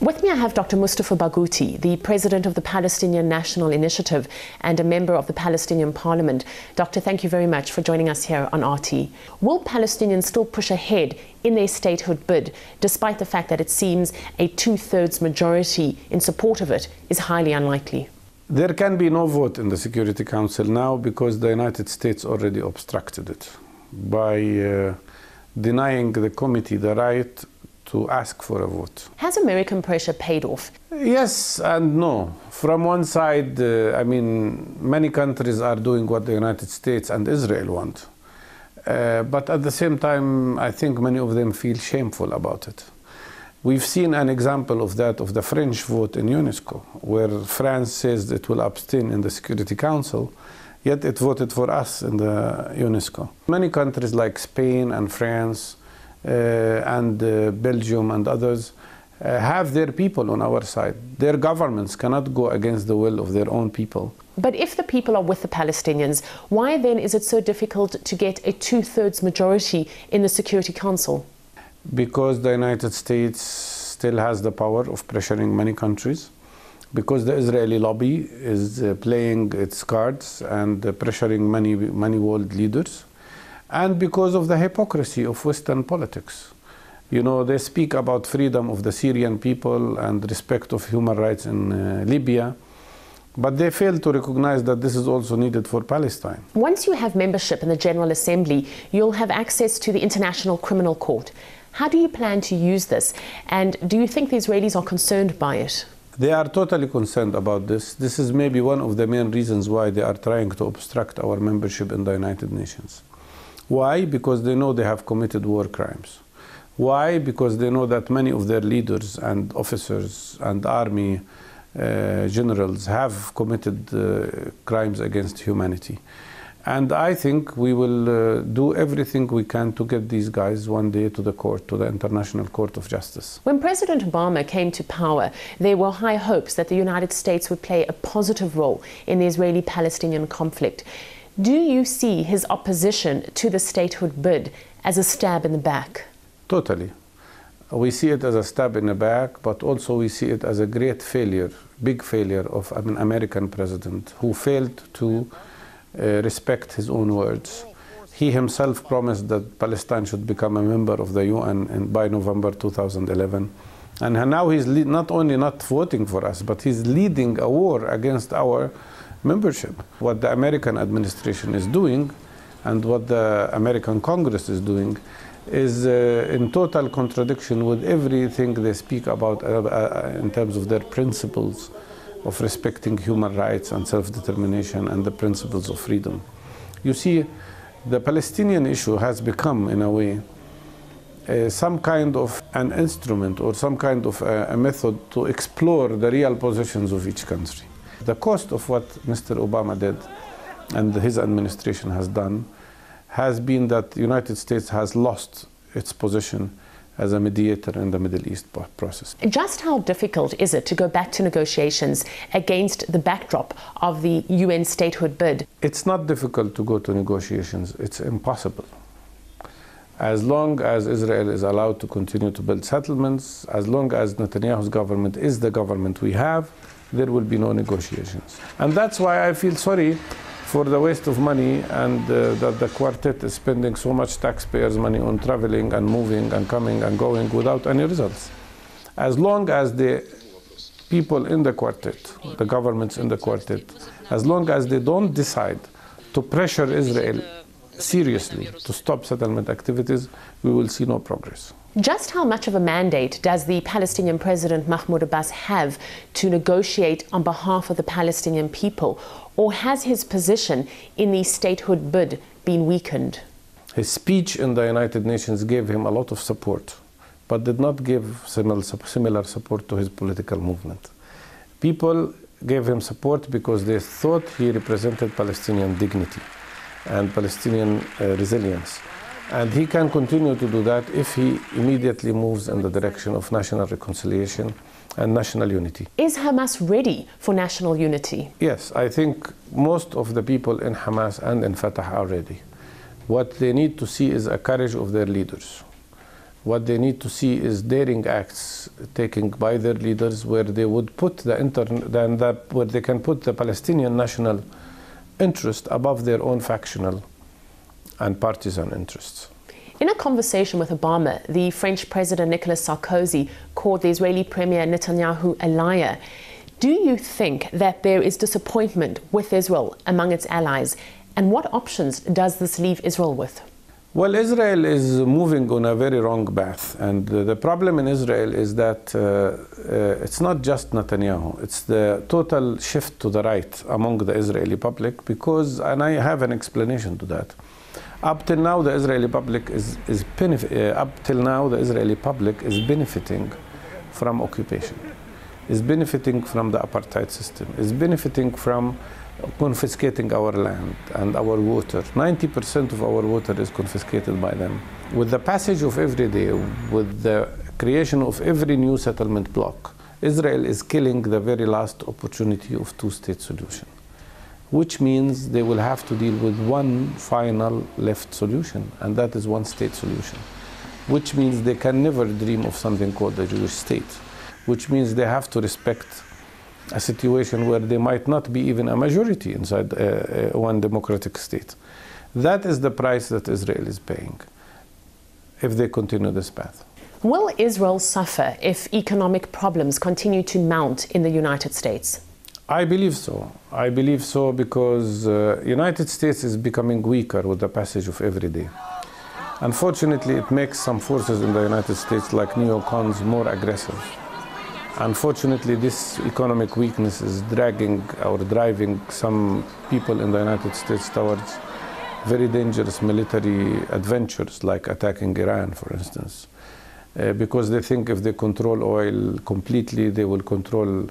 With me I have Dr. Mustafa Barghouti, the president of the Palestinian National Initiative and a member of the Palestinian Parliament. Doctor, thank you very much for joining us here on RT. Will Palestinians still push ahead in their statehood bid, despite the fact that it seems a two-thirds majority in support of it is highly unlikely? There can be no vote in the Security Council now because the United States already obstructed it by denying the committee the right to ask for a vote. Has American pressure paid off? Yes and no. From one side, many countries are doing what the United States and Israel want. But at the same time, I think many of them feel shameful about it. We've seen an example of that, of the French vote in UNESCO, where France says it will abstain in the Security Council, yet it voted for us in the UNESCO. Many countries like Spain and France and Belgium and others have their people on our side. Their governments cannot go against the will of their own people. But if the people are with the Palestinians, why then is it so difficult to get a two-thirds majority in the Security Council? Because the United States still has the power of pressuring many countries, because the Israeli lobby is playing its cards and pressuring many world leaders, and because of the hypocrisy of Western politics. You know, they speak about freedom of the Syrian people and respect of human rights in Libya, but they fail to recognize that this is also needed for Palestine. Once you have membership in the General Assembly, you'll have access to the International Criminal Court. How do you plan to use this? And do you think the Israelis are concerned by it? They are totally concerned about this. This is maybe one of the main reasons why they are trying to obstruct our membership in the United Nations. Why? Because they know they have committed war crimes. Why? Because they know that many of their leaders and officers and army generals have committed crimes against humanity. And I think we will do everything we can to get these guys one day to the court, to the International Court of Justice. When President Obama came to power, there were high hopes that the United States would play a positive role in the Israeli-Palestinian conflict. Do you see his opposition to the statehood bid as a stab in the back? Totally. We see it as a stab in the back, but also we see it as a great failure, big failure of an American president who failed to respect his own words. He himself promised that Palestine should become a member of the UN by November 2011. And now he's not only not voting for us, but he's leading a war against our membership. What the American administration is doing and what the American Congress is doing is in total contradiction with everything they speak about in terms of their principles of respecting human rights and self-determination and the principles of freedom. You see, the Palestinian issue has become, in a way, some kind of an instrument or some kind of a method to explore the real positions of each country. The cost of what Mr. Obama did and his administration has done has been that the United States has lost its position as a mediator in the Middle East process. Just how difficult is it to go back to negotiations against the backdrop of the UN statehood bid? It's not difficult to go to negotiations, it's impossible. As long as Israel is allowed to continue to build settlements, as long as Netanyahu's government is the government we have, there will be no negotiations. And that's why I feel sorry for the waste of money and that the quartet is spending so much taxpayers' money on traveling and moving and coming and going without any results. As long as the people in the quartet, the governments in the quartet, as long as they don't decide to pressure Israel seriously to stop settlement activities, we will see no progress. Just how much of a mandate does the Palestinian President Mahmoud Abbas have to negotiate on behalf of the Palestinian people? Or has his position in the statehood bid been weakened? His speech in the United Nations gave him a lot of support, but did not give similar support to his political movement. People gave him support because they thought he represented Palestinian dignity and Palestinian resilience. And he can continue to do that if he immediately moves in the direction of national reconciliation and national unity. Is Hamas ready for national unity? Yes, I think most of the people in Hamas and in Fatah are ready. What they need to see is a courage of their leaders. What they need to see is daring acts taken by their leaders where they would put where they can put the Palestinian national interest above their own factional and partisan interests. In a conversation with Obama, the French President Nicolas Sarkozy called the Israeli Premier Netanyahu a liar. Do you think that there is disappointment with Israel among its allies? And what options does this leave Israel with? Well, Israel is moving on a very wrong path. And the problem in Israel is that it's not just Netanyahu. It's the total shift to the right among the Israeli public because, and I have an explanation to that. Up till now, the Israeli public is benefiting from occupation, is benefiting from the apartheid system, is benefiting from confiscating our land and our water. 90% of our water is confiscated by them. With the passage of every day, with the creation of every new settlement block, Israel is killing the very last opportunity of two-state solution, which means they will have to deal with one final left solution, and that is one-state solution, which means they can never dream of something called the Jewish state, which means they have to respect a situation where they might not be even a majority inside one democratic state. That is the price that Israel is paying if they continue this path. Will Israel suffer if economic problems continue to mount in the United States? I believe so. I believe so because the United States is becoming weaker with the passage of every day. Unfortunately, it makes some forces in the United States, like neocons, more aggressive. Unfortunately, this economic weakness is dragging or driving some people in the United States towards very dangerous military adventures, like attacking Iran, for instance, because they think if they control oil completely, they will control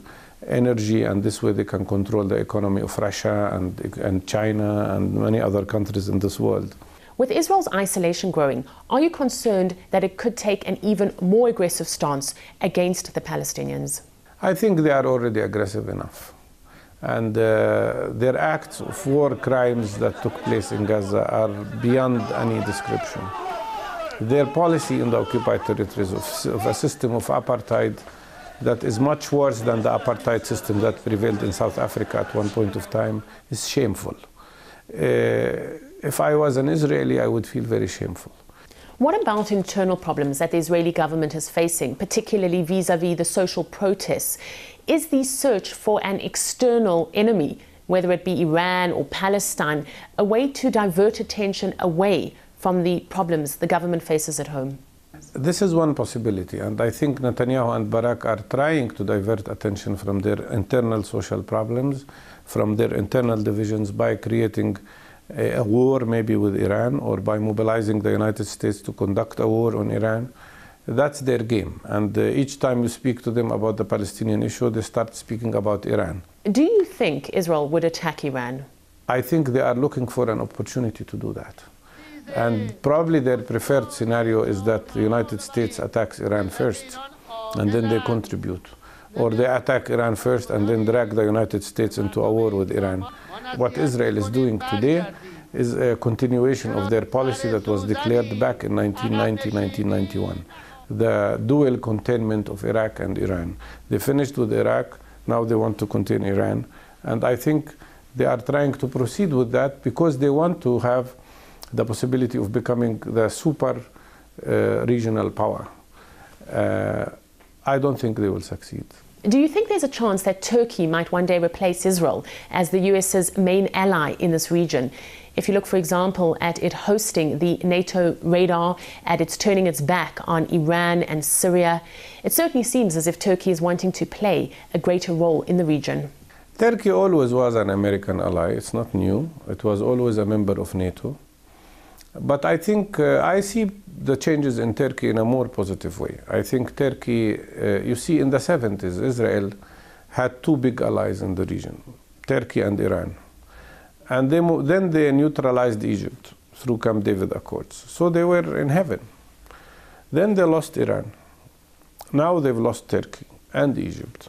energy, and this way they can control the economy of Russia and China and many other countries in this world. With Israel's isolation growing, are you concerned that it could take an even more aggressive stance against the Palestinians? I think they are already aggressive enough. And their acts of war crimes that took place in Gaza are beyond any description. Their policy in the occupied territories of a system of apartheid that is much worse than the apartheid system that prevailed in South Africa at one point of time is shameful. If I was an Israeli, I would feel very shameful. What about internal problems that the Israeli government is facing, particularly vis-à-vis the social protests? Is the search for an external enemy, whether it be Iran or Palestine, a way to divert attention away from the problems the government faces at home? This is one possibility, and I think Netanyahu and Barak are trying to divert attention from their internal social problems, from their internal divisions by creating a war maybe with Iran or by mobilizing the United States to conduct a war on Iran. That's their game. And each time you speak to them about the Palestinian issue, they start speaking about Iran. Do you think Israel would attack Iran? I think they are looking for an opportunity to do that. And probably their preferred scenario is that the United States attacks Iran first and then they contribute. Or they attack Iran first and then drag the United States into a war with Iran. What Israel is doing today is a continuation of their policy that was declared back in 1990-1991. The dual containment of Iraq and Iran. They finished with Iraq, now they want to contain Iran. And I think they are trying to proceed with that because they want to have the possibility of becoming the super regional power. I don't think they will succeed. Do you think there's a chance that Turkey might one day replace Israel as the US's main ally in this region? If you look, for example, at it hosting the NATO radar, at its turning its back on Iran and Syria, it certainly seems as if Turkey is wanting to play a greater role in the region. Turkey always was an American ally. It's not new. It was always a member of NATO. But I think I see the changes in Turkey in a more positive way. I think Turkey, you see in the 70s, Israel had two big allies in the region, Turkey and Iran. And then they neutralized Egypt through Camp David Accords. So they were in heaven. Then they lost Iran. Now they've lost Turkey and Egypt.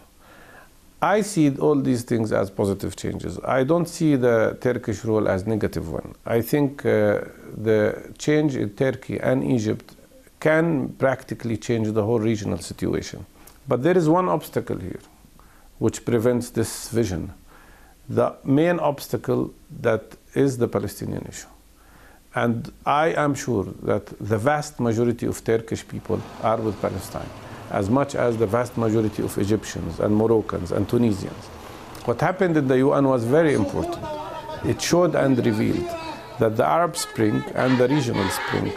I see all these things as positive changes. I don't see the Turkish role as negative one. I think the change in Turkey and Egypt can practically change the whole regional situation. But there is one obstacle here which prevents this vision. The main obstacle that is the Palestinian issue. And I am sure that the vast majority of Turkish people are with Palestine, as much as the vast majority of Egyptians and Moroccans and Tunisians. What happened in the UN was very important. It showed and revealed that the Arab Spring and the regional spring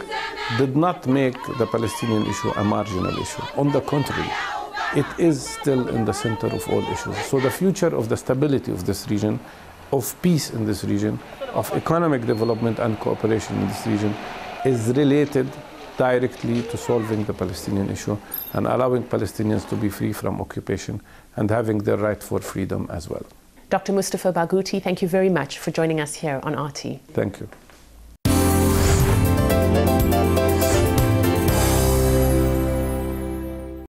did not make the Palestinian issue a marginal issue. On the contrary, it is still in the center of all issues. So the future of the stability of this region, of peace in this region, of economic development and cooperation in this region is related directly to solving the Palestinian issue and allowing Palestinians to be free from occupation and having their right for freedom as well. Dr. Mustafa Barghouti, thank you very much for joining us here on RT. Thank you.